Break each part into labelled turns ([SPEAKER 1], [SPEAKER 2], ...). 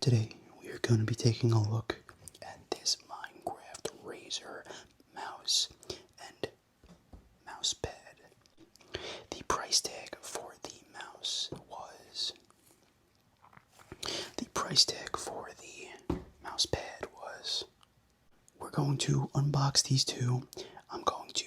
[SPEAKER 1] Today we are going to be taking a look at this Minecraft Razer mouse and mouse pad. The price tag for the mouse was we're going to unbox these two. I'm going to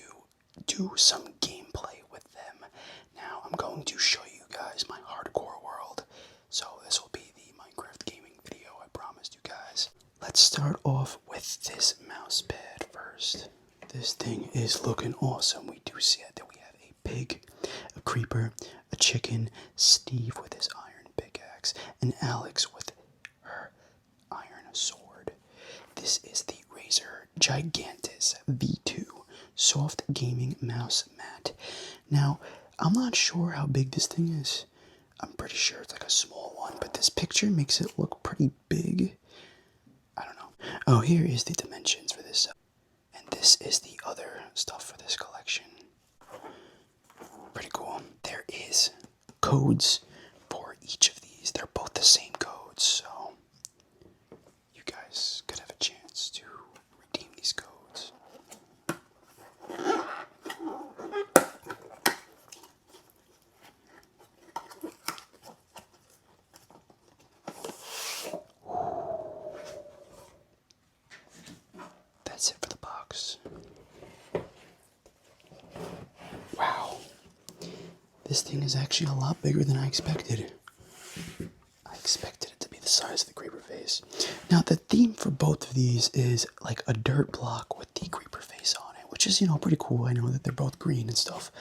[SPEAKER 1] do some gameplay with them. Now I'm going to show you guys my hardcore world. So this will be the Minecraft gaming video I promised you guys. Let's start off with this mouse pad first. This thing is looking awesome. We do see that we have a pig, a creeper, a chicken, Steve with his iron pickaxe, and Alex with her iron sword. This is the Razer Gigantus V2 soft gaming mouse mat. Now, I'm not sure how big this thing is. I'm pretty sure it's like a small one, but this picture makes it look pretty big. I don't know. Oh, here is the dimensions for this. And this is the other stuff for this collection. Pretty cool. There is codes for each of these. They're both the same codes, so you guys could have a chance to redeem these codes. That's it for the box. Wow. This thing is actually a lot bigger than I expected. I expected it to be the size of the creeper face. Now, the theme for both of these is like a dirt block with the creeper face on it, which is, pretty cool. I know that they're both green and stuff.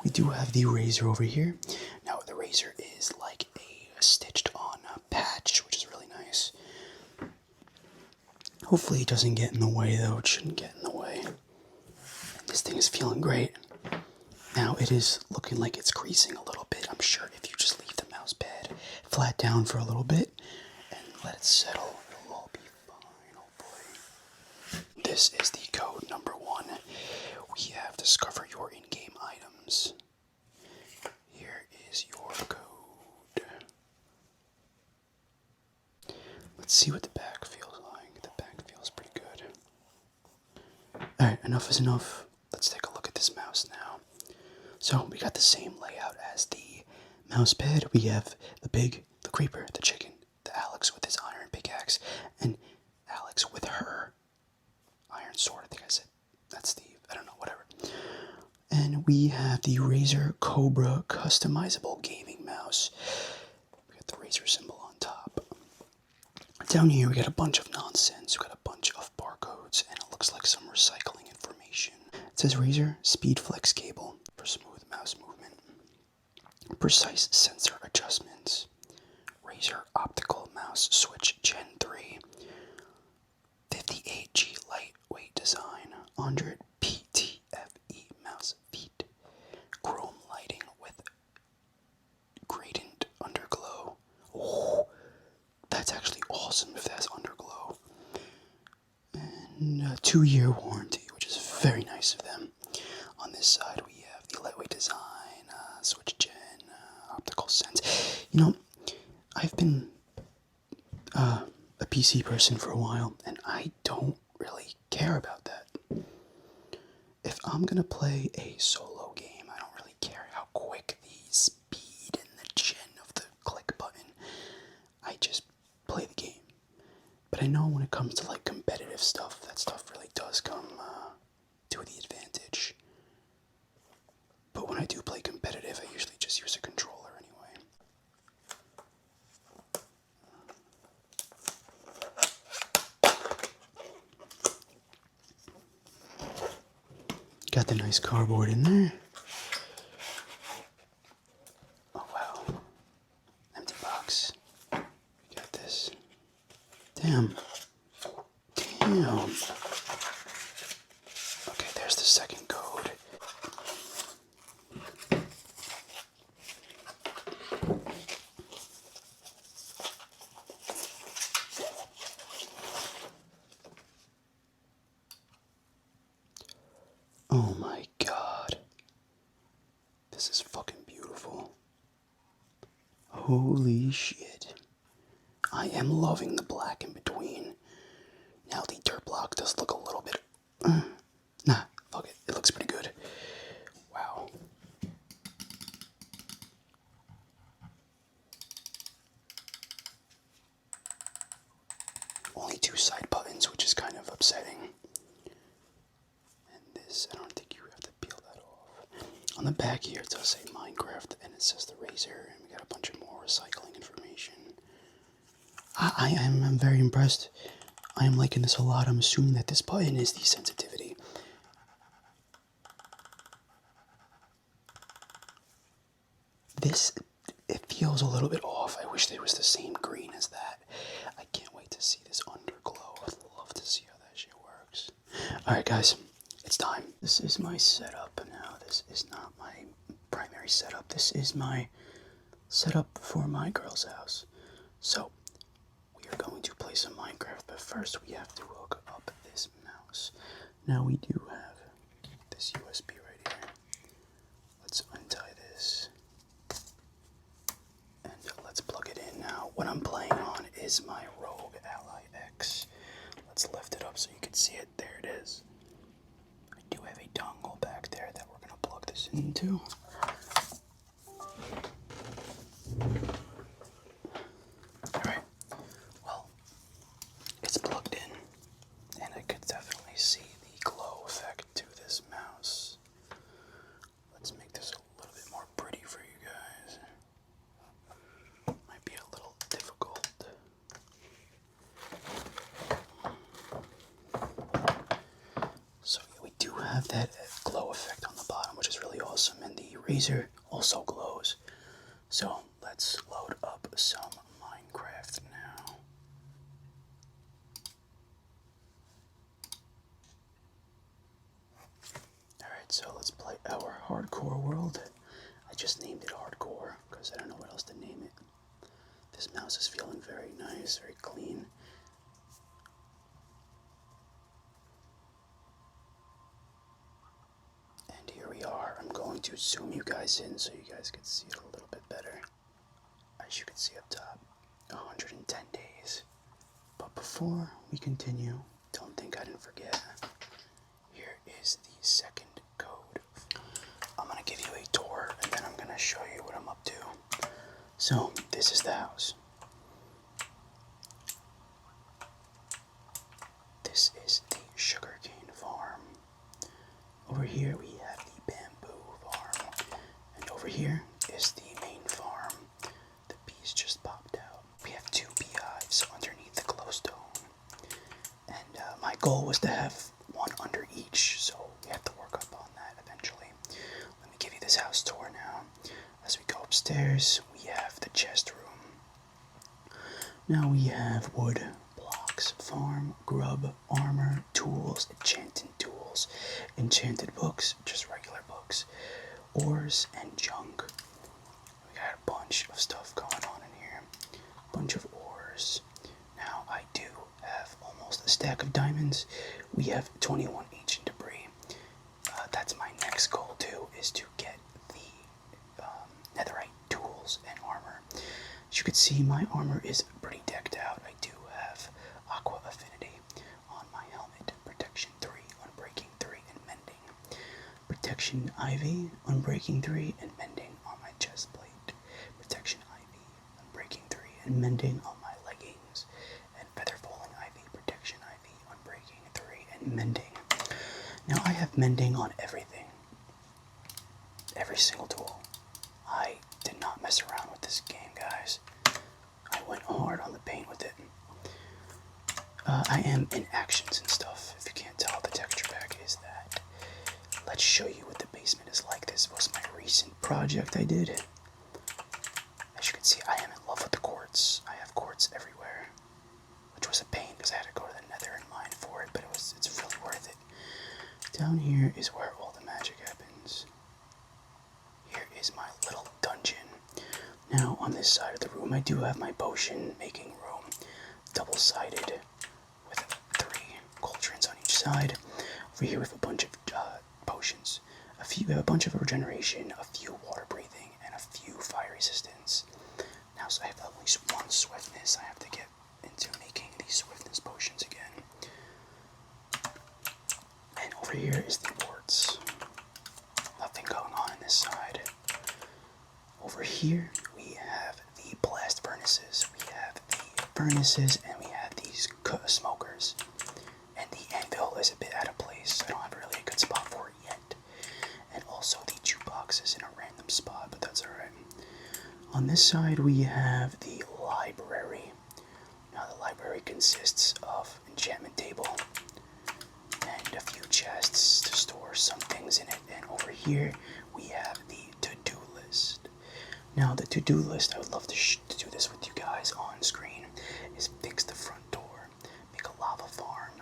[SPEAKER 1] We do have the Razer over here. Now, the Razer is like a stitched on patch, which is really nice. Hopefully it doesn't get in the way, though. It shouldn't get in the way. This thing is feeling great. Now, it is looking like it's creasing a little bit. I'm sure if you just leave the mouse pad flat down for a little bit and let it settle, it'll all be fine, hopefully. This is the code number 1. We have discover your in-game items. Here is your code. Let's see what the back feels like. The back feels pretty good. Alright, enough is enough. Let's take a look at this mouse now. So we got the same layout as the mouse pad. We have the pig, the creeper, the chicken, the Alex with his iron pickaxe, and Alex with her iron sword. I think I said that's Steve. I don't know, whatever. And we have the Razer Cobra customizable gaming mouse. We got the Razer symbol on top. Down here we got a bunch of nonsense. We got a bunch of barcodes, and it looks like some recycling information. It says Razer SpeedFlex cable for smooth mouse movement, precise sensor adjustments, Razer optical mouse switch Gen 3, 58G lightweight design, 100 PTFE mouse feet, chrome lighting with gradient underglow. Oh, that's actually awesome if that's underglow. And a 2-year warranty, which is very nice of them. On this side we have the lightweight design, switch gen, optical sense. I've been a PC person for a while, and I don't really care about that. If I'm gonna play a solo game, I don't really care how quick the speed and the gen of the click button. I just play the game. But I know when it comes to like competitive stuff, that stuff really does come to the advantage. But when I do play competitive, I usually just use a controller anyway. Got the nice cardboard in there. Oh wow. Empty box. We got this. Damn. Okay, there's the second code. Oh my god. This is fucking beautiful. Holy shit. I am loving the black in between. Now the dirt block does look a little bit... nah, fuck it. It looks pretty good. Wow. Only 2 side buttons, which is kind of upsetting. And this, I don't think you have to peel that off. On the back here, it does say Minecraft, and it says the Razer, and we got a bunch of more recycling information. I'm very impressed. I am liking this a lot. I'm assuming that this button is the sensitivity. This, it feels a little bit off. I wish there was the same green as that. I can't wait to see this underglow. I'd love to see how that shit works. Alright guys, it's time. This is my setup now. This is not my primary setup. This is my setup for my girl's house. So, we are going to play some Minecraft, but first we have to hook up this mouse. Now we do have this USB right here. Let's untie this. And let's plug it in now. What I'm playing on is my Rogue Ally X. Let's lift it up so you can see it. There it is. I do have a dongle back there that we're going to plug this into. Alright, well, it's plugged in, and I could definitely see the glow effect to this mouse. Let's make this a little bit more pretty for you guys. Might be a little difficult. So yeah, we do have that glow effect on the bottom, which is really awesome, and the Razer also glows. So let's load up some Minecraft now. Alright, so let's play our hardcore world. I just named it hardcore because I don't know what else to name it. This mouse is feeling very nice, very clean. And here we are. I'm going to zoom you guys in so you guys can see it a little bit better. As you can see up top, 110 days. But before we continue, don't think I didn't forget. Here is the second code. I'm going to give you a tour and then I'm going to show you what I'm up to. So, this is the house. This is the sugarcane farm. Over here we have the bamboo farm. And over here is the main farm. The bees just popped out. We have 2 beehives underneath the glowstone. And my goal was to have one under each, so we have to work up on that eventually. Let me give you this house tour now. As we go upstairs, we have the chest room. Now we have wood, blocks, farm, grub, armor, tools, enchanted books, just regular books, ores, and junk. We got a bunch of stuff going on in here. Bunch of ores. Now I do have almost a stack of diamonds. We have 21 ancient debris. That's my next goal too, is to get the netherite tools and armor. As you can see, my armor is pretty decked out. I do have aqua affinity on my helmet, protection 3, unbreaking 3, and mending. Protection ivy, unbreaking 3, and mending on my chest plate. Protection ivy, unbreaking 3, and mending on my leggings. And feather falling ivy, protection ivy, unbreaking 3, and mending. Now I have mending on everything. Every single tool. I did not mess around with this game, guys. I went hard on the paint with it. I am in actions and stuff. If you can't tell, the texture pack is that. Let's show you what the basement is like. This was my recent project I did. As you can see, I am in love with the quartz. I have quartz everywhere, which was a pain because I had to go to the nether and mine for it, but it's really worth it. Down here is where all the magic happens. Here is my little dungeon. Now, on this side of the room, I do have my potion making room, double-sided, with 3 cauldrons on each side. Over here, we have a bunch of potions. We have a bunch of regeneration, a few water breathing, and a few fire resistance. Now, so I have at least 1 swiftness I have to get over here is the warts. Nothing going on this side. Over here, we have the blast furnaces. We have the furnaces, and we have these smokers. And the anvil is a bit out of place. I don't have really a good spot for it yet. And also the jukebox is in a random spot, but that's alright. On this side, we have the library. Now, the library consists of enchantment table and a few chests to store some things in it. And over here, we have the to-do list. Now, the to-do list, I would love to do this with you guys on screen, is fix the front door, make a lava farm,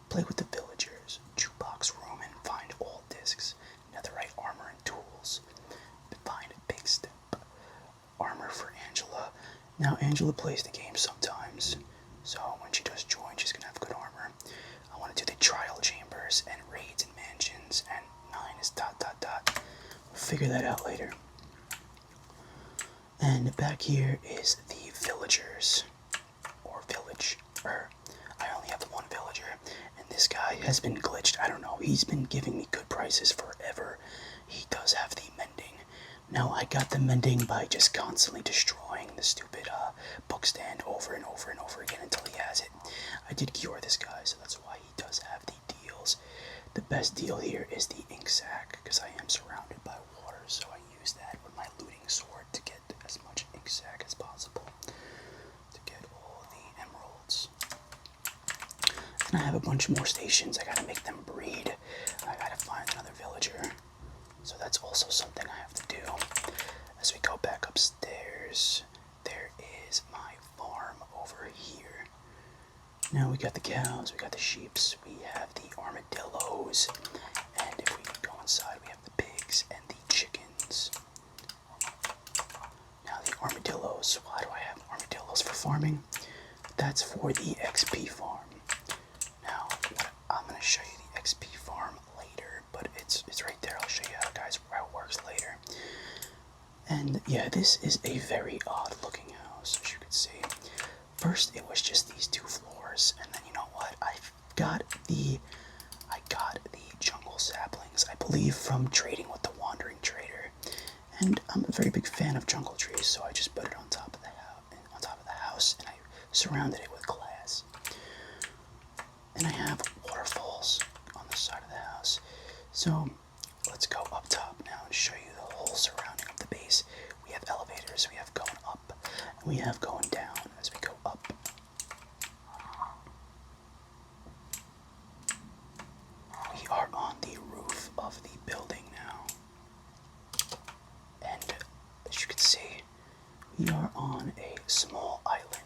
[SPEAKER 1] play with the villagers, jukebox room and find all discs, netherite armor and tools, find a big step, armor for Angela. Now, Angela plays the game sometimes, so when she does join, she's going to have good armor. I want to do the trial chambers and raids and mansions, and 9 is ... We'll figure that out later. And back here is the villagers, or village. I only have one villager, and this guy has been glitched. I don't know, he's been giving me good prices forever. He does have the mending. Now, I got the mending by just constantly destroying the stupid book stand over and over and over again until he has it. I did cure this guy, so that's why he does have the deals. The best deal here is the ink sack, because I am surrounded by water, so I use that with my looting sword to get as much ink sack as possible to get all the emeralds. And I have a bunch more stations. I gotta make them breed. I gotta find another villager. So that's also something I have to do. As we go back upstairs, there is my farm over here. Now we got the cows, we got the sheeps, we have the armadillos, and if we go inside, we have the pigs and the chickens. Now the armadillos, why do I have armadillos for farming? That's for the XP farm. Now, I'm going to show you the XP farm later, but it's right there. I'll show you how it works later. And yeah, this is a very odd looking house, as you can see. First, it was just these 2 floors, and then you know what? I got the jungle saplings, I believe, from trading with the wandering trader. And I'm a very big fan of jungle trees, so I just put it on top of the house, and I surrounded it with glass. And I have waterfalls on the side of the house. So let's go up top now and show you the whole surrounding of the base. We have elevators, we have going up, and we have going down as we go up. We are on the roof of the building now. And as you can see, we are on a small island.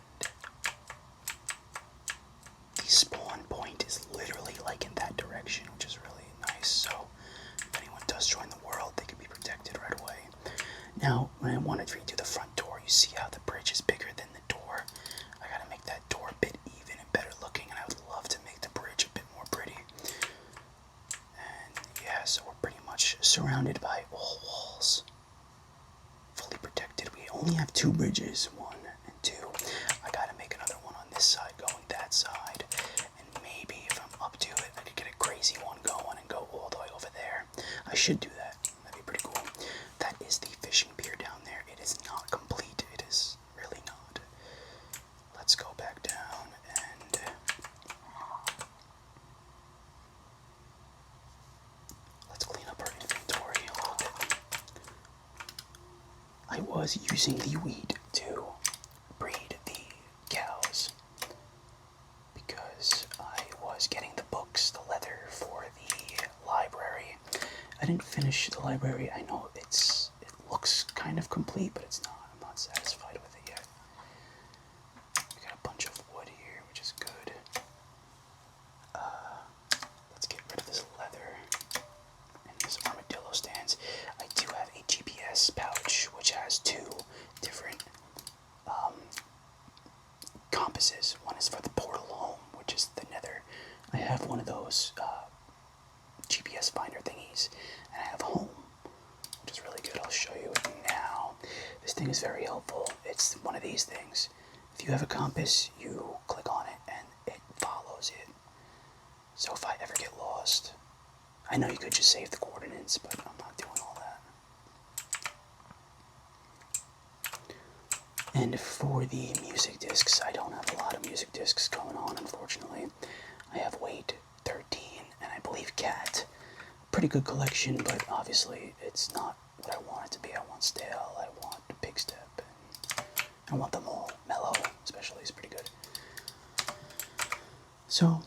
[SPEAKER 1] The spawn point is literally like in that direction, which is really nice. So if anyone does join the world, they can be protected right away. Now, when I wanted to redo the front door, you see how the bridge is bigger than the door. I gotta make that door a bit even and better looking, and I would love to make the bridge a bit more pretty. And yeah, so we're pretty much surrounded by all walls. Fully protected. We only have 2 bridges, 1 and 2. I gotta make another one on this side going that side. And maybe if I'm up to it, I could get a crazy one going and go all the way over there. I should do that. That'd be pretty cool. That is the fishing pier down there. It is not complete. It is really not. Let's go back down and let's clean up our inventory a little bit. I was using the wheat to breed the cows because I was getting the books, the leather for the library. I didn't finish the library. I know it looks kind of complete, but it's not. I'm not satisfied with it yet. We got a bunch of wood here, which is good. Let's get rid of this leather and this armadillo stands. I do have a GPS pouch, which has 2 different compasses. One is for the portal home, which is the nether. I have one of those GPS finder thingies, and I have home, which is really good. I'll show you it now. This thing is very helpful. It's one of these things. If you have a compass, you click on it and it follows it. So if I ever get lost, I know you could just save the coordinates, but I'm not doing all that. And for the music discs, I don't have a lot of music discs going on, unfortunately. I have Weight 13, and I believe Cat. Pretty good collection, but obviously it's not what I want it to be. I want Stale, I want Big Step, and I want them all. Mellow, especially, is pretty good. So,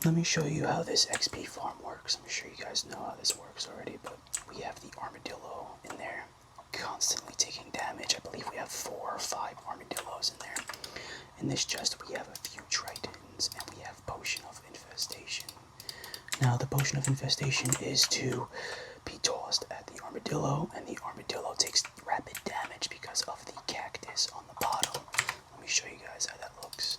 [SPEAKER 1] let me show you how this XP farm works. I'm sure you guys know how this works already, but we have the armadillo in there, constantly taking damage. I believe we have 4 or 5 armadillos in there. In this chest, we have a few tritons, and we have Potion of Infestation. Now, the Potion of Infestation is to be tossed at the armadillo, and the armadillo takes rapid damage because of the cactus on the bottom. Let me show you guys how that looks.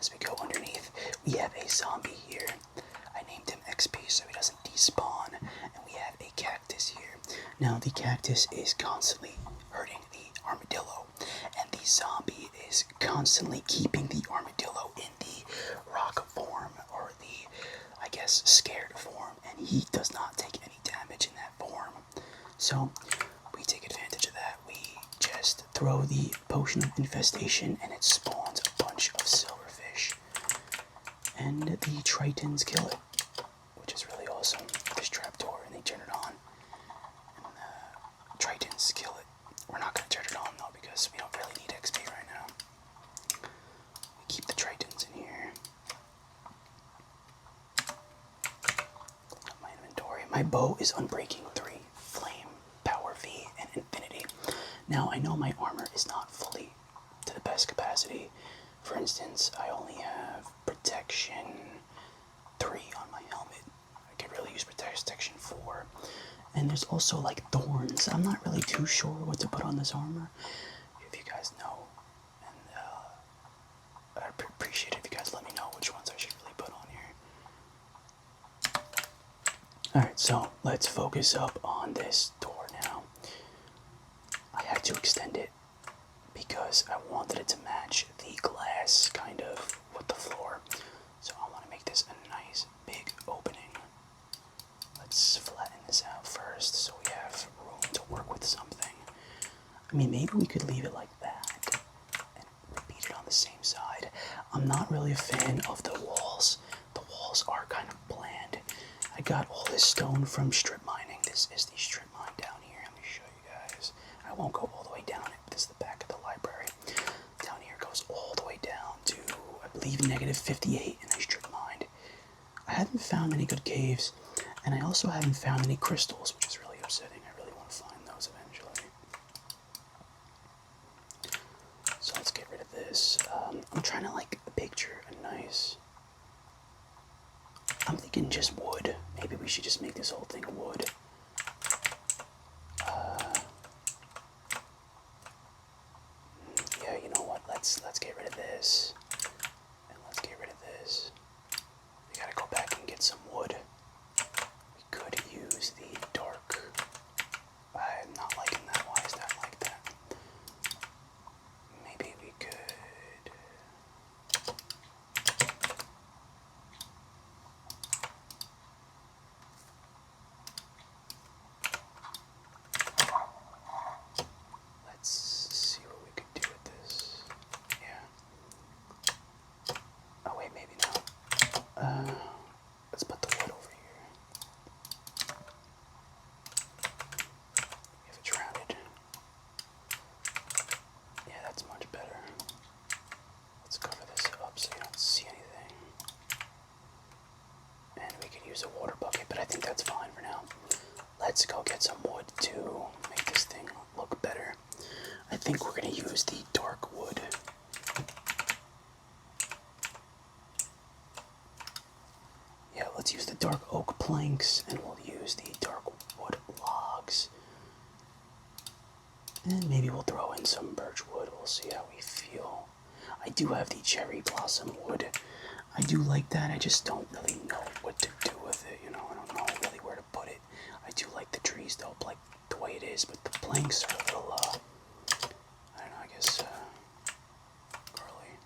[SPEAKER 1] As we go underneath, we have a zombie here. I named him XP so he doesn't despawn, and we have a cactus here. Now, the cactus is constantly hurting the armadillo, and the zombie is constantly keeping the armadillo in the rock form, or the, I guess, scared form, and he does not take any damage in that form. So, we take advantage of that. We just throw the Potion of Infestation, and it spawns a bunch of silverfish. And the tritons kill it, which is really awesome. This trapdoor, and they turn it on, and the tritons kill it. We're not going to turn it on, though, because we don't really need XP right now. We keep the tritons in here. My inventory. My bow is Unbreaking 3, Flame, Power V, and Infinity. Now, I know my armor is not fully to the best capacity. For instance, I only have Protection 3 on my helmet. I could really use Protection 4. And there's also, like, thorns. I'm not really too sure what to put on this armor. If you guys know, and I'd appreciate it if you guys let me know which ones I should really put on here. Alright, so let's focus up on this door now. I had to extend it because I wanted it to match the glass, kind of, with the floor. So I want to make this a nice big opening. Let's flatten this out first so we have room to work with something. I mean, maybe we could leave it like that and repeat it on the same side. I'm not really a fan of the walls. The walls are kind of bland. I got all this stone from strip mining. This is the strip mine down here. Let me show you guys. I won't go all the way down it. This is the back of the library. Down here goes all the way down to, I believe, negative 58, and I strip mined. I haven't found any good caves, and I also haven't found any crystals, which is really upsetting. I really want to find those eventually. So let's get rid of this. I'm trying to, like, picture a nice... I'm thinking just wood. Maybe we should just make this whole thing wood. Yeah, you know what? Let's get rid of this, and let's get rid of this. We gotta go back and get some wood. We could use the dark. I'm not liking that. Why is that like that? Maybe we could. Let's see what we could do with this. Yeah. Oh wait, maybe not. Let's put the wood over here. If it's rounded. Yeah, that's much better. Let's cover this up so you don't see anything. And we could use a water bucket, but I think that's fine for now. Let's go get some wood to make this thing look better. I think we're going to use the dark wood. Yeah, let's use the dark oak planks, and we'll use the dark wood logs. And maybe we'll throw in some birch wood. We'll see how we feel. I do have the cherry blossom wood. I do like that. I just don't really know what to do with it. You know, I don't know really where to put it. I do like the trees though, like the way it is, but the planks are a little, I don't know, I guess, girly.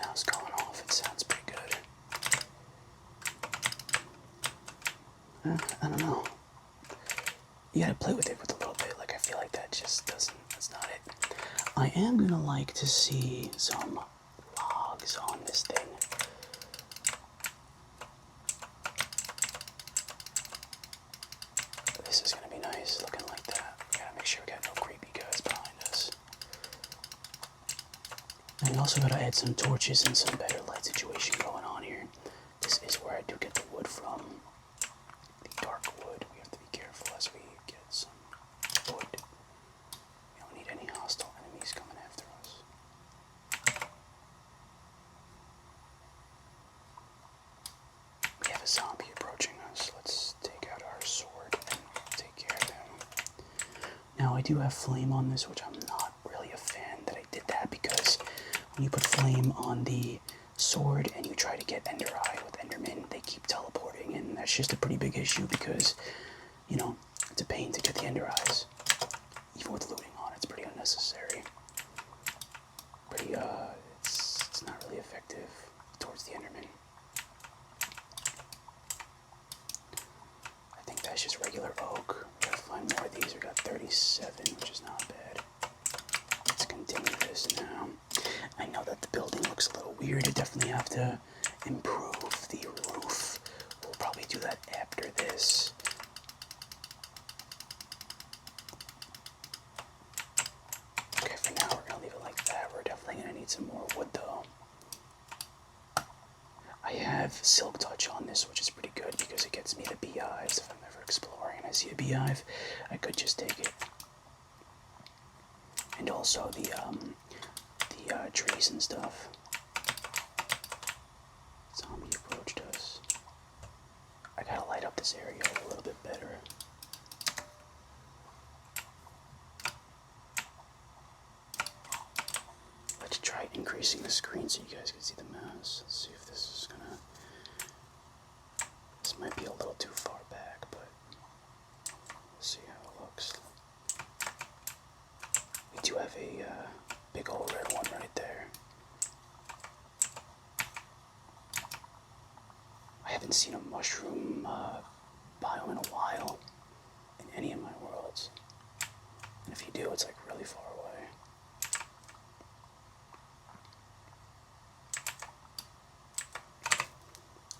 [SPEAKER 1] mouse going off. It sounds pretty good. I don't know. You gotta play with it with a little bit. Like, I feel like that just doesn't, that's not it. I am gonna like to see some logs on this thing. This is gonna be nice looking like that. We gotta make sure we got no creepy guys behind us. And we also gotta add some torches and some better light situation going on here. This is where I do get the wood from. The dark wood. We have to be careful as we get some wood. We don't need any hostile enemies coming after us. We have a zombie approaching us. Let's take out our sword and take care of him. Now I do have flame on this, which I'm not really a fan that I did that, because when you put flame on the sword and you try to get Ender Eye with Endermen, they keep teleporting, and that's just a pretty big issue because, you know, it's a pain to get the Ender Eyes. Even with looting on, it's pretty unnecessary. Pretty, it's not really effective towards the Enderman. I think that's just regular oak. We gotta find more of these. We got 37, which is not bad. Let's continue this now. I know that the building looks a little weird. I definitely have to improve the roof. We'll probably do that after this. Okay, for now we're gonna leave it like that. We're definitely gonna need some more wood though. I have Silk Touch on this, which is pretty good because it gets me the beehives. If I'm ever exploring and I see a beehive, I could just take it. And also the trees and stuff. Zombie approached us. I gotta light up this area a little bit better. Let's try increasing the screen so you guys can see the mouse. Let's see if this is gonna... This might be a little too far back, but we'll see how it looks. We do have a big old red one right there. I haven't seen a mushroom biome in a while in any of my worlds. And if you do, it's like really far away.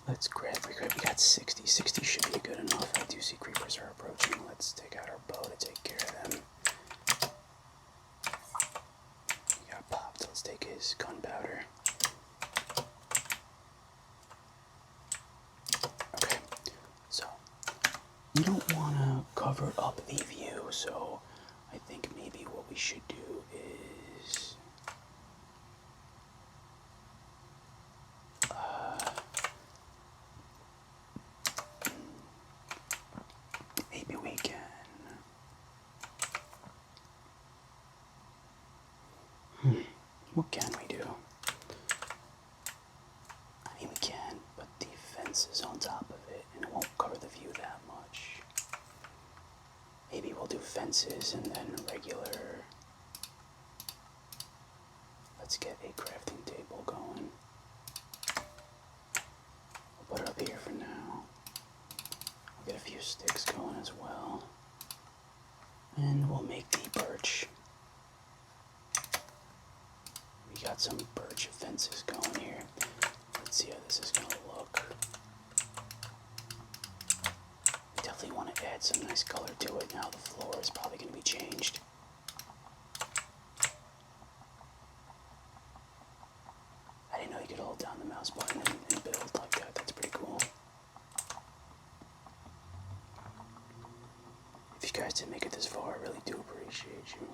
[SPEAKER 1] Let's grab, we got 60. 60 should be good enough. I do see creepers are approaching. Let's take out our bow to take care of them. He got popped. Let's take his gunpowder. Okay, so we don't want to cover up the view, so I think maybe what we should do is maybe we can what can we do? I mean, we can put the fences on top of it and it won't cover the view that much. Maybe we'll do fences and then regular. Let's get a crafting table going. We'll put it up here for now. We'll get a few sticks going as well. And we'll make the birch. We got some birch fences going here. Let's see how this is going to look. We definitely want to add some nice color to it. Now the floor is probably going to be changed. I didn't know you could hold down the mouse button and build like that. That's pretty cool. If you guys did make it this far, I really do appreciate you.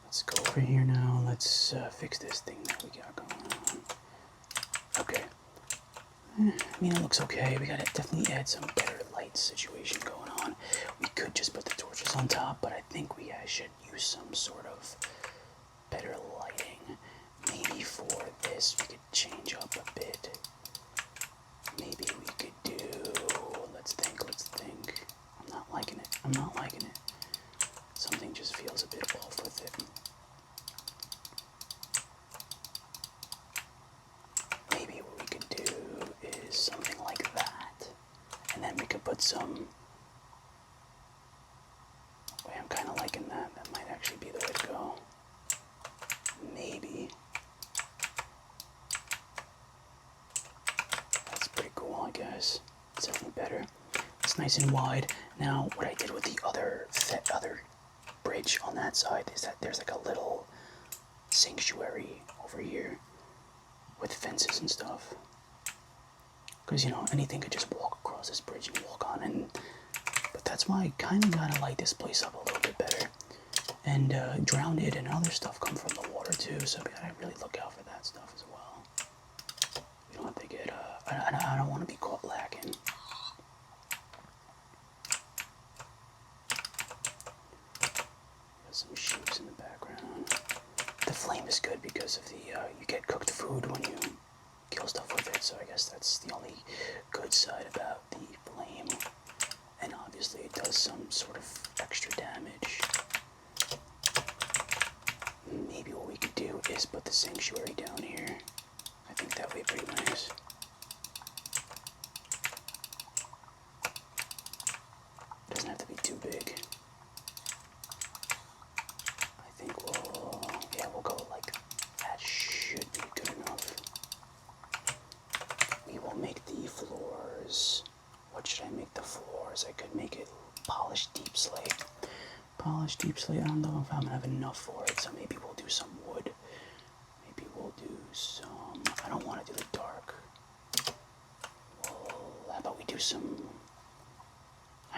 [SPEAKER 1] Let's go over here now. Let's fix this thing that we got going on. Okay. I mean, it looks okay. We gotta definitely add some better light situation going on. We could just put the torches on top, but I think we should use some sort of better lighting. Maybe for this, we could change up a bit. Maybe we could do... Let's think. I'm not liking it. Something just feels a bit off with it. nice and wide. Now, what I did with the other bridge on that side is that there's like a little sanctuary over here with fences and stuff. Because, you know, anything could just walk across this bridge and walk on. But that's why I kind of gotta light this place up a little bit better. And drowned and other stuff come from the water too, so we gotta really look out for that stuff as well. We don't have to get, I don't want to be caught lacking. Got some sheep in the background. The flame is good because of the, you get cooked food when you kill stuff with it, so I guess that's the only good side about the flame. And obviously it does some sort of extra damage. Maybe what we could do is put the sanctuary down here. I think that would be pretty nice. Doesn't have to be too big. I think we'll go like that. Should be good enough. We will make the floors. What should I make the floors? I could make it polished deep slate. Polished deep slate. I don't know if I'm gonna have enough for it, so maybe we'll do some wood. Maybe we'll do some. I don't want to do the dark. Well, how about we do some?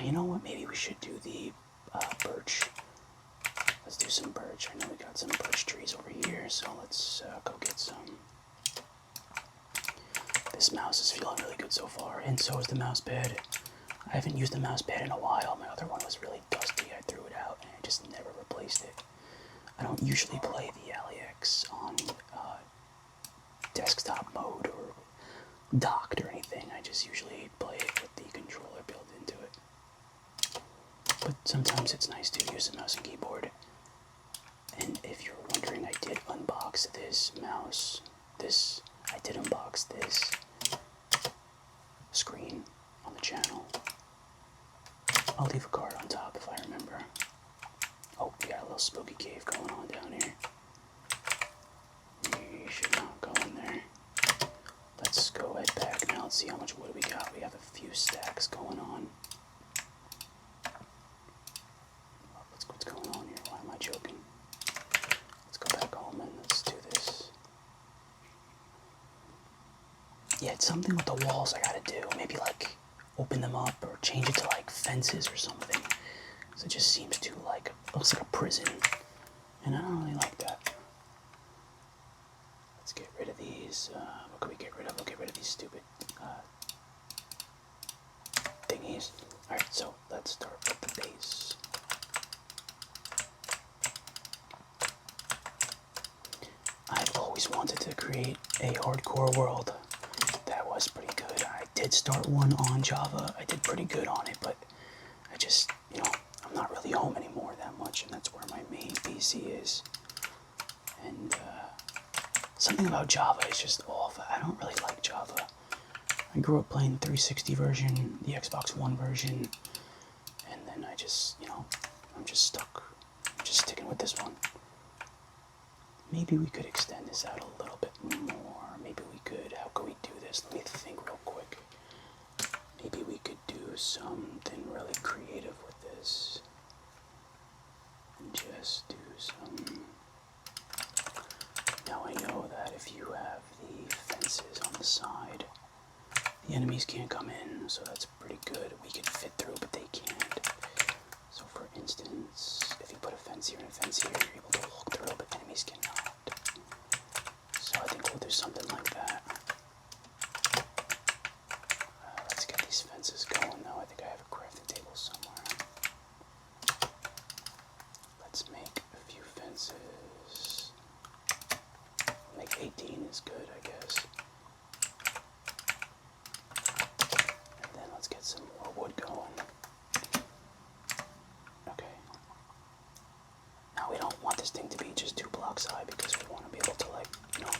[SPEAKER 1] You know what? Maybe we should do the birch. Let's do some birch. I know we got some birch trees over here, so let's go get some. This mouse is feeling really good so far, and so is the mouse pad. I haven't used the mouse pad in a while. My other one was really dusty. I threw it out and I just never replaced it. I don't usually play the AliEx on desktop mode or docked or anything. I just usually play it with the controller built into it. But sometimes it's nice to use the mouse and keyboard. And if you're wondering, I did unbox this mouse. I did unbox this screen on the channel. I'll leave a card on top if I remember. Oh, we got a little spooky cave going on down here. We should not go in there. Let's go head back now. Let's see how much wood we got. We have a few stacks going on. What's going on here? Why am I joking? Let's go back home and let's do this. Yeah, it's something with the walls I gotta do. Maybe like open them up or change it to like fences or something. Because it just seems too like, looks like a prison. And I don't really like that. Let's get rid of these. What can we get rid of? We'll get rid of these stupid thingies. Alright, so let's start with the base. I've always wanted to create a hardcore world that was pretty good. I did start one on Java. I did pretty good on it, but I just, you know, I'm not really home anymore that much, and that's where my main PC is. And something about Java is just off. I don't really like Java. I grew up playing the 360 version, the Xbox One version, and then I just, you know, I'm just stuck. I'm just sticking with this one. Maybe we could extend this out a little bit more. Maybe we could. How could we do this? Let me think real quick. Maybe we could do something really creative with this. And just do some. Now I know that if you have the fences on the side, the enemies can't come in, so that's pretty good. We can fit through, but they can't. So for instance, if you put a fence here and a fence here, you're able to walk through, but enemies cannot. So I think we'll do something like that. Let's get these fences going though. I think I have a crafting table somewhere. Let's make a few fences. Make 18 is good, I guess. And then let's get some more wood going. Okay. Now we don't want this thing to be just 2 blocks high because we want to be able to, like, you know,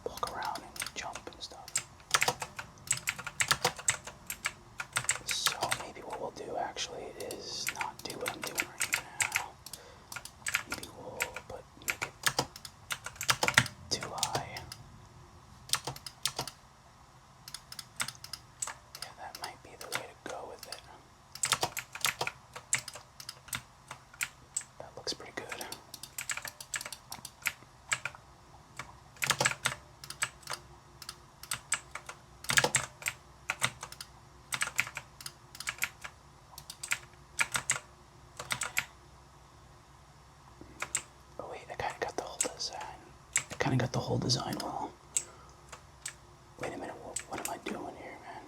[SPEAKER 1] walk around and jump and stuff. So maybe what we'll do actually is not do what I'm doing right now. Maybe we'll make it too high. Yeah, that might be the way to go with it. kind of got the whole design well. Wait a minute, what am I doing here, man?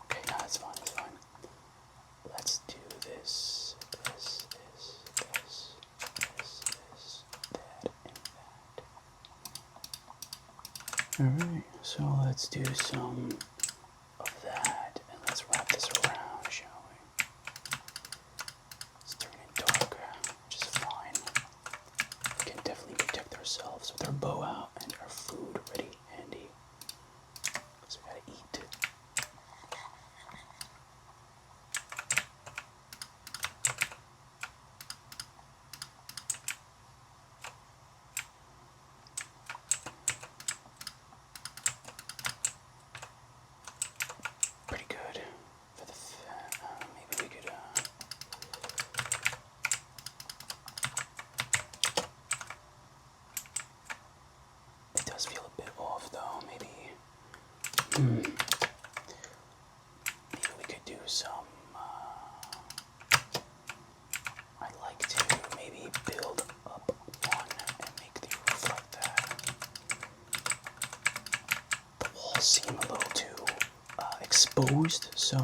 [SPEAKER 1] Okay, no, that's fine, that's fine. Let's do this, this, that, and that. Alright, so let's do some of that, and let's wrap this around, shall we? Let's turn it darker, which is fine. We can definitely protect ourselves with our bow out and our food ready, handy. Because we gotta eat. Pretty good for the maybe we could it does feel a bit off though. Maybe maybe we could do some I'd like to maybe build up one and make the roof like that. The walls seem a little too exposed, so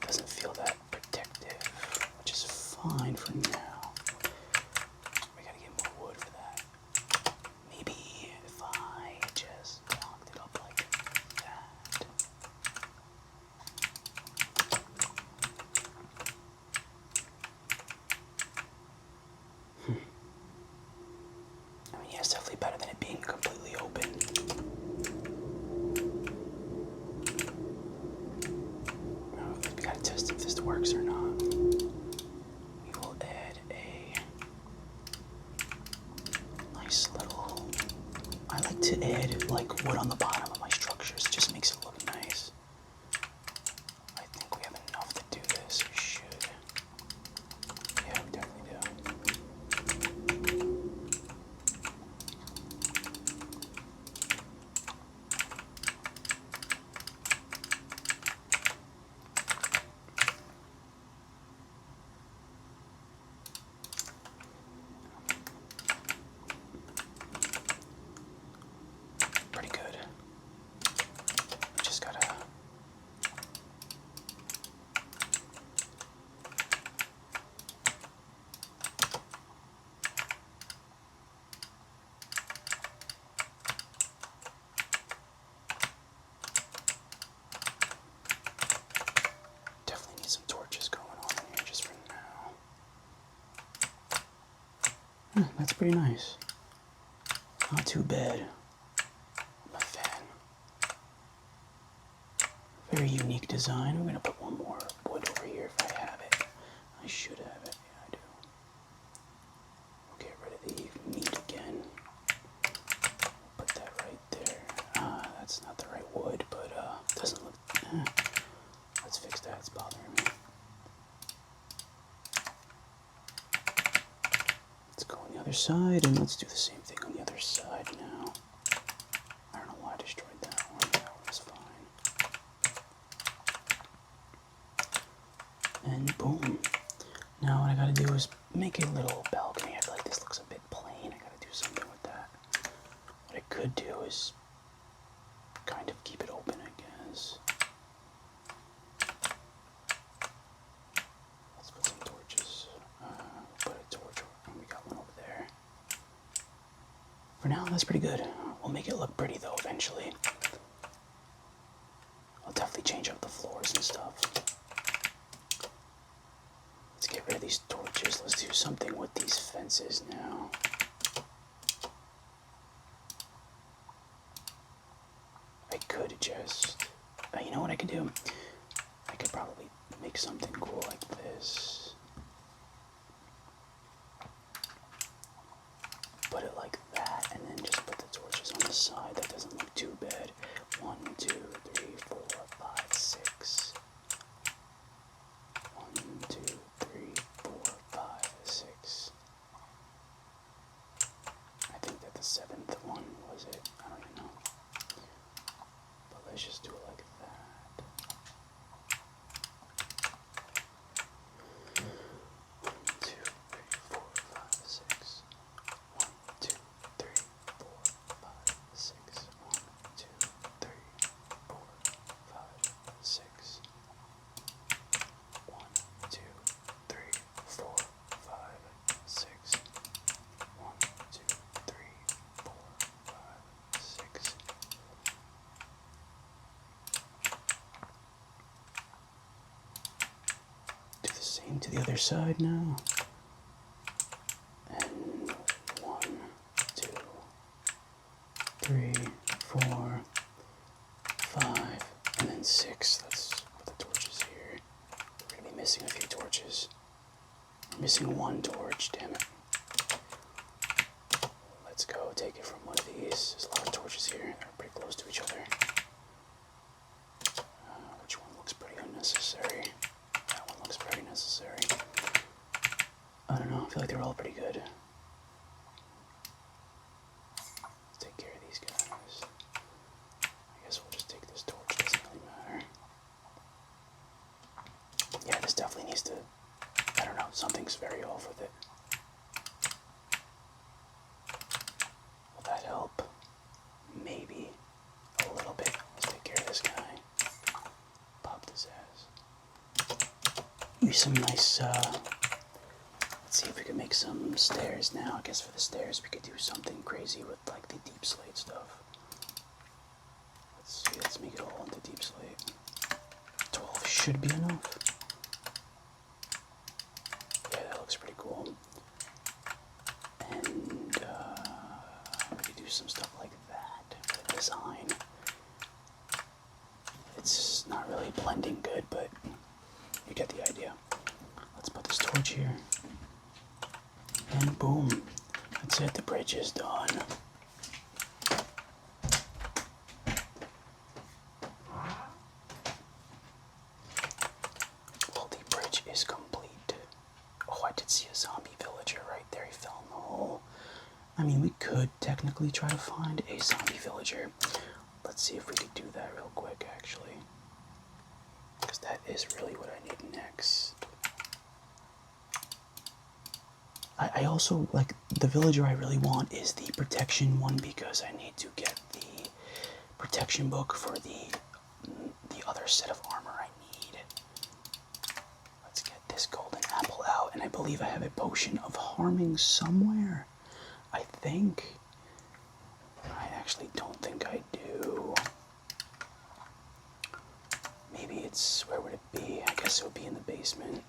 [SPEAKER 1] it doesn't feel that protective, which is fine for now. We gotta get more wood for that. Maybe if I just blocked it up like that. I mean, yeah, it's definitely better than it being completely open. We gotta test if this works or not. We will add a nice little. I like to add like wood on the bottom of my structures. It just makes it look nice. I think we have enough to do this. We should. Yeah, we definitely do. Pretty good. We just gotta. Definitely need some torches going on in here just for now. That's pretty nice. Not too bad. I'm a fan. Very unique design. I'm gonna put one more wood over here if I have it. I should have it. Yeah, I do. We'll get rid of the meat again. Put that right there. That's not the right wood, but doesn't look. Let's fix that. It's bothering me. Let's go on the other side, and let's do the same thing on the other side now. I don't know why I destroyed that one. That one was fine. And boom. Now what I gotta do is make a little balcony. I feel like this looks a bit plain. I gotta do something with that. What I could do is kind of keep it open, I guess. Let's put some torches. Put a torch over. We got one over there. For now, that's pretty good. We'll make it look pretty though eventually. I'll definitely change up the floors and stuff. Let's get rid of these torches. Let's do something with these fences now. I could just, you know what I could do? I could probably make something cool like this. Put it like that, and then just put the torches on the side. That doesn't look too bad. 1, 2, 3, 4, 5, 6. 1, 2, 3, 4, 5, 6. I think that the 7th one was it. I don't even know. But let's just do it like that. 1, 2, 3, 4, 5, 6. other side now. And 1, 2, 3, 4, 5, and then 6. Let's put the torches here. We're gonna be missing a few torches. We're missing 1 torch, damn it. Let's go take it from one of these. There's a lot of torches here. They're pretty close to each other. Which one looks pretty unnecessary? That one looks pretty necessary. I don't know, I feel like they're all pretty good. Let's take care of these guys. I guess we'll just take this torch, doesn't really matter. Yeah, this definitely needs to, I don't know, something's very off with it. Will that help? Maybe a little bit. Let's take care of this guy. Pop this ass. Use some nice, let's see if we can make some stairs now. I guess for the stairs we could do something crazy with like the deep slate stuff. Let's see, let's make it all into deep slate. 12 should be enough. Yeah, that looks pretty cool. And we could do some stuff like that for the design. It's not really blending good, but you get the idea. Let's put this torch here. And boom. That's it, the bridge is done. Well, the bridge is complete. Oh, I did see a zombie villager right there. He fell in the hole. I mean, we could technically try to find a zombie villager. Let's see if we could do that real quick, actually. Because that is really what I need next. I also, like, the villager I really want is the protection one because I need to get the protection book for the other set of armor I need. Let's get this golden apple out, and I believe I have a potion of harming somewhere. I think. I actually don't think I do. Maybe it's, where would it be? I guess it would be in the basement.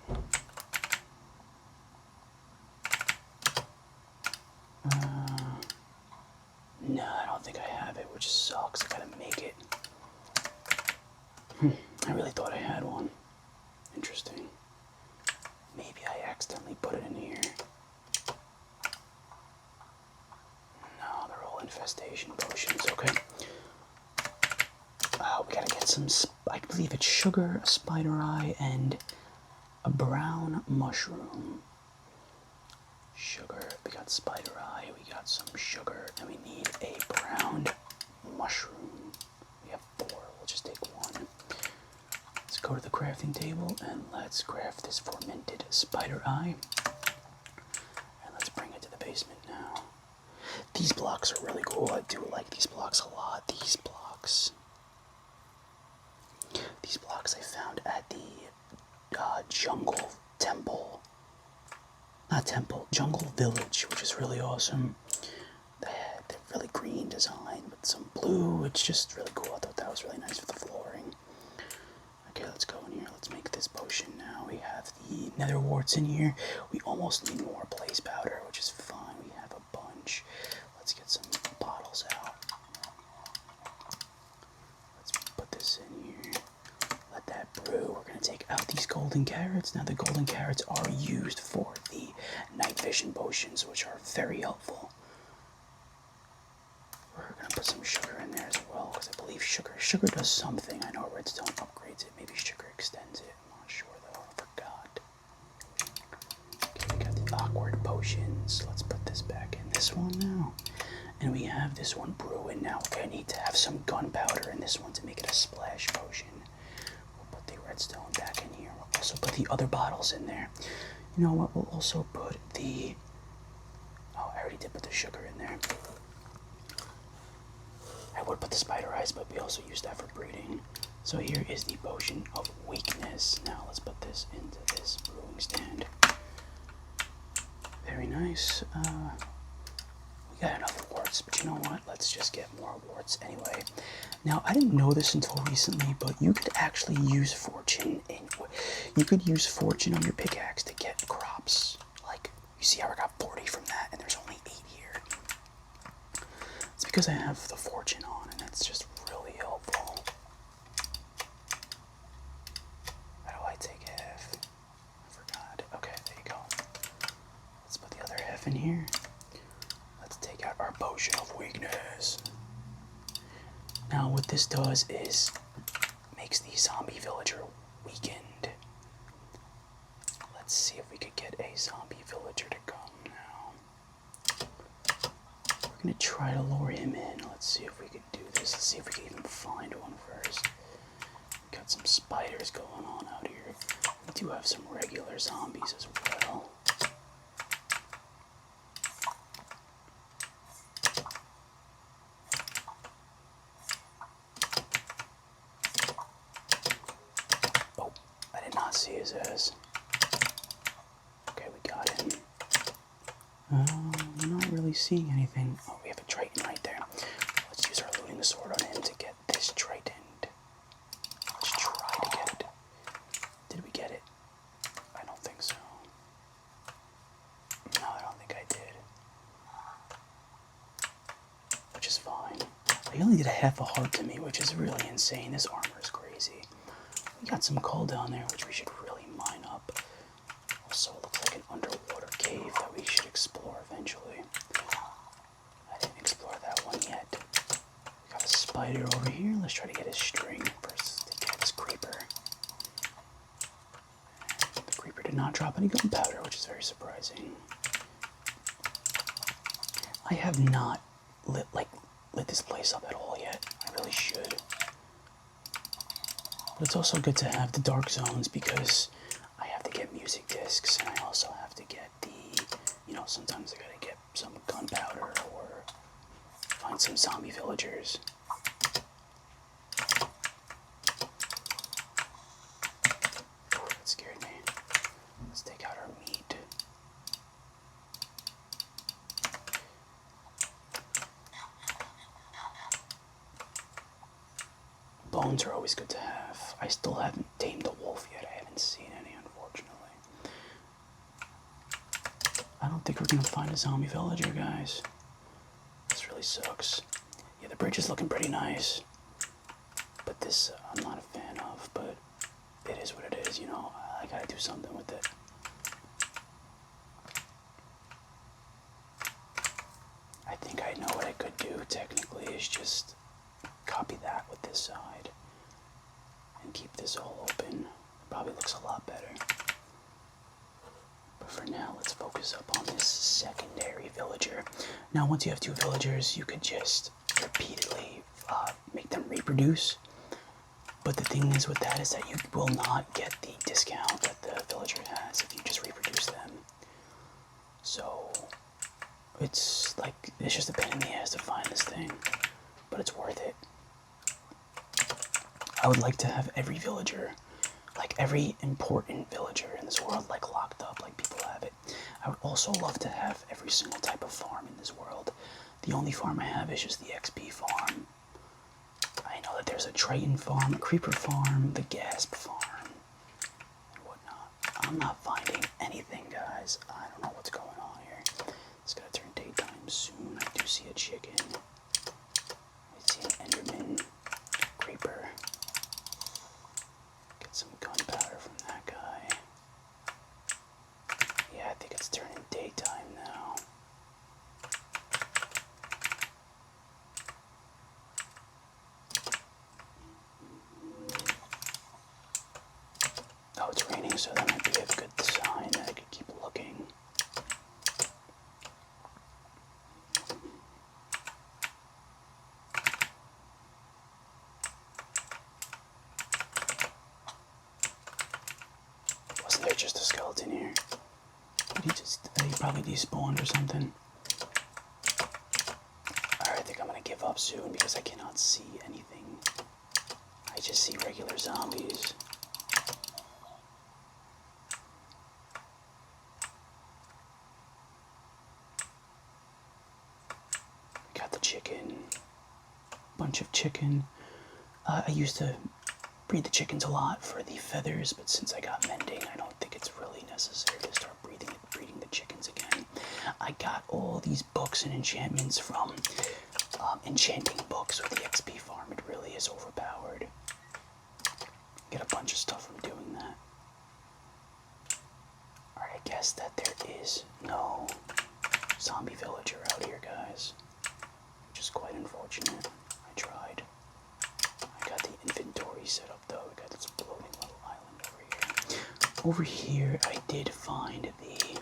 [SPEAKER 1] No, I don't think I have it, which sucks. I gotta make it. I really thought I had one. Interesting. Maybe I accidentally put it in here. No, they're all infestation potions. Okay. We gotta get some, I believe it's sugar, a spider eye, and a brown mushroom. Sugar, we got spider eye, we got some sugar, and we need a brown mushroom. We have 4, we'll just take 1. Let's go to the crafting table and let's craft this fermented spider eye. And let's bring it to the basement now. These blocks are really cool. I do like these blocks a lot. These blocks I found at the jungle temple. Not temple, jungle village, which is really awesome. They're really green design with some blue. It's just really cool. I thought that was really nice for the flooring. Okay, let's go in here. Let's make this potion now. We have the nether warts in here. We almost need more blaze powder, which is fine. We have a bunch. Let's get some bottles out. Let's put this in here. Let that brew. We're going to take out these golden carrots. Now, the golden carrots are used for the night vision potions, which are very helpful. We're going to put some sugar in there as well, because I believe sugar does something. I know redstone upgrades it. Maybe sugar extends it. I'm not sure, though. I forgot. Okay, we got the awkward potions. Let's put this back in this one now. And we have this one brewing now. Okay, I need to have some gunpowder in this one to make it a splash potion. We'll put the redstone back in here. We'll also put the other bottles in there. You know what? We'll also put the... Oh, I already did put the sugar in there. I would put the spider eyes, but we also use that for breeding. So here is the potion of weakness. Now let's put this into this brewing stand. Very nice. We got enough quartz warts, but you know what? Let's just get more warts anyway. Now, I didn't know this until recently, but you could actually use fortune you could use fortune on your pickaxe to get crops. Like, you see how I got 40 from that, and there's only 8 here. It's because I have the fortune on, and that's just really helpful. How do I take half? I forgot. Okay, there you go. Let's put the other half in here. Let's take out our potion of weakness. Now what this does is makes the zombie villager weakened. Let's see if we could get a zombie villager to come now. We're gonna try to lure him in. Let's see if we can do this. Let's see if we can even find one first. Got some spiders going on out here. We do have some regular zombies as well. Oh, I did not see his ass. Okay, we got him. I'm not really seeing anything. Oh, we have a Triton right there. Let's use our looting sword on him to get this Triton. Let's try to get it. Did we get it? I don't think so. No, I don't think I did. Which is fine. He only did a half a heart to me, which is really insane. This armor is crazy. We got some coal down there, which we should really mine up. Also, it looks like an underwater cave that we should explore eventually. I didn't explore that one yet. We got a spider over here. Let's try to get his string first to get this creeper. And the creeper did not drop any gunpowder, which is very surprising. I have not lit this place up at all yet. I really should. But it's also good to have the dark zones because I have to get music discs and I also have to get the, sometimes I gotta get some gunpowder or find some zombie villagers. Ooh, that scared me. Let's take out our meat. Bones are always good to have. I still haven't tamed a wolf yet. I haven't seen any, unfortunately. I don't think we're gonna find a zombie villager, guys. This really sucks. Yeah, the bridge is looking pretty nice. But this, I'm not a fan of, but it is what it is, I gotta do something with it. I think I know what I could do, technically, is just copy that with this side and keep this all open. Probably looks a lot better. But for now, let's focus up on this secondary villager. Now, once you have 2 villagers, you could just repeatedly make them reproduce. But the thing is with that is that you will not get the discount that the villager has if you just reproduce them. So it's just a pain in the ass to find this thing, but it's worth it. I would like to have every villager, every important villager in this world, locked up, like people have it. I would also love to have every single type of farm in this world. The only farm I have is just the XP farm. I know that there's a Triton farm, a creeper farm, the Gasp farm, and whatnot. I'm not finding anything, guys. I don't know what's going on here. It's gonna turn daytime soon. I do see a chicken. I see an Enderman, creeper. Get some gunpowder from that guy. Yeah, I think it's turning daytime now. Oh, it's raining, so that might be a good sign that I could keep looking. Wasn't there just a skeleton here? He probably despawned or something. Alright, I think I'm gonna give up soon because I cannot see anything. I just see regular zombies. chicken, bunch of chicken. I used to breed the chickens a lot for the feathers, but since I got mending, I don't think it's really necessary to start breeding the chickens again. I got all these books and enchantments from enchanting books with the XP farm. It really is overpowered. Get a bunch of stuff from doing that. Alright, I guess that there is no zombie villager out here, guys. Which is quite unfortunate. I tried. I got the inventory set up though. We got this floating little island over here. Over here, I did find the...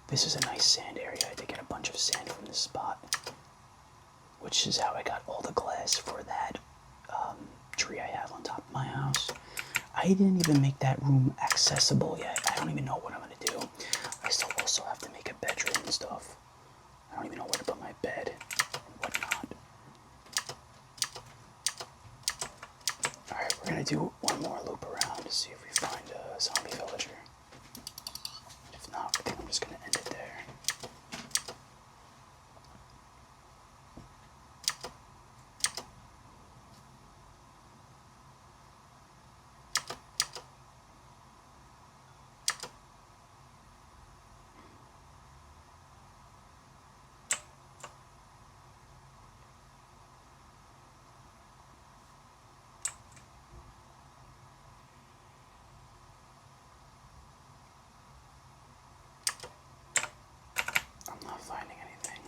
[SPEAKER 1] This is a nice sand area. I did get a bunch of sand from this spot. Which is how I got all the glass for that tree I have on top of my house. I didn't even make that room accessible yet. I don't even know what I'm going to do. I still also have to make a bedroom and stuff. I don't even know where to put my bed and whatnot. Alright, we're going to do one more loop around to see if we find a zombie villager. If not, I think I'm just going to end it there. Finding anything.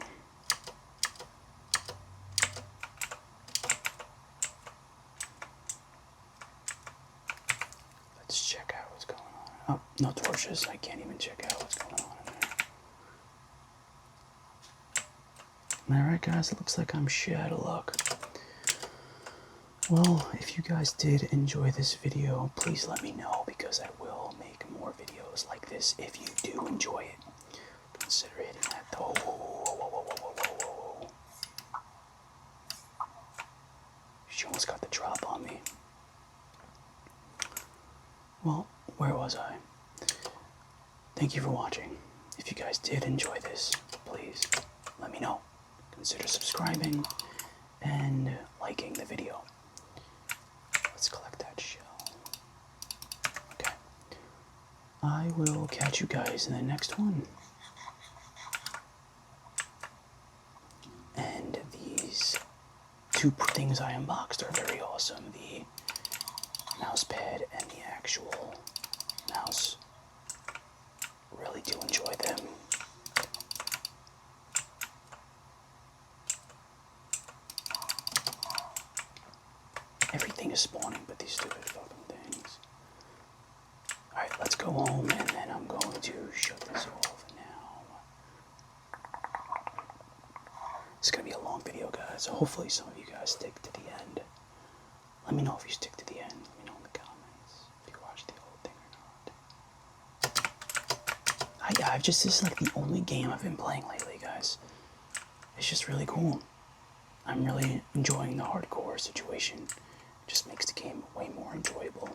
[SPEAKER 1] Let's check out what's going on. Oh, no torches. I can't even check out what's going on in there. Alright guys, it looks like I'm shit out of luck. Well, if you guys did enjoy this video, please let me know because I will make more videos like this if you do enjoy it. Consider hitting that though. She almost got the drop on me. Well, where was I? Thank you for watching. If you guys did enjoy this, please let me know. Consider subscribing and liking the video. Let's collect that shell. Okay. I will catch you guys in the next one. And these two things I unboxed are very awesome. The mouse pad and the actual mouse. Really do enjoy them. Everything is spawning but these stupid fucking things. Alright, let's go home and then I'm going to shut this off now. It's gonna be a long video, guys, so hopefully some of you guys stick to the end. Let me know if you stick to the end. Let me know in the comments if you watched the whole thing or not. This is like the only game I've been playing lately, guys. It's just really cool. I'm really enjoying the hardcore situation. It just makes the game way more enjoyable.